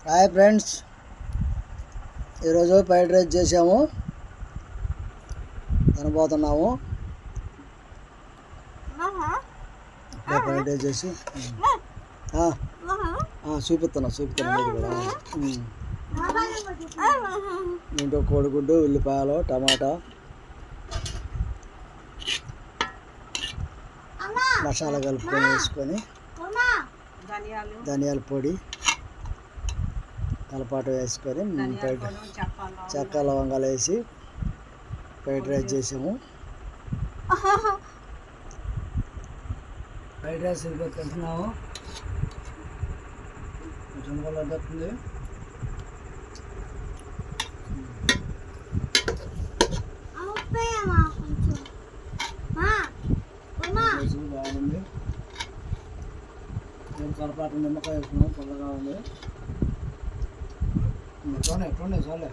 Hi friends, ఈరోజు fried rice చేసాము, తినబోతున్నాము. Fried rice చేసి చూపిస్తాను మీరు కూడా. దీంట్లో కోడిగుడ్డు, ఉల్లిపాయలు, టమాటా, మసాలా కలుపుకొని వేసుకొని ధనియాల పొడి కలపాటు వేసుకొని చెక్క లవంగాలు వేసి ఫ్రైడ్ రైస్ చేసాము. ఫ్రైడ్ రైస్ తింటున్నాము. కొంచెం కూడా వస్తుంది. బాగుంది. నేను కలపాటు నిమ్మకాయ వేసుకున్నాం, పుల్లగా ఉంది. ఎట్లా చాలే.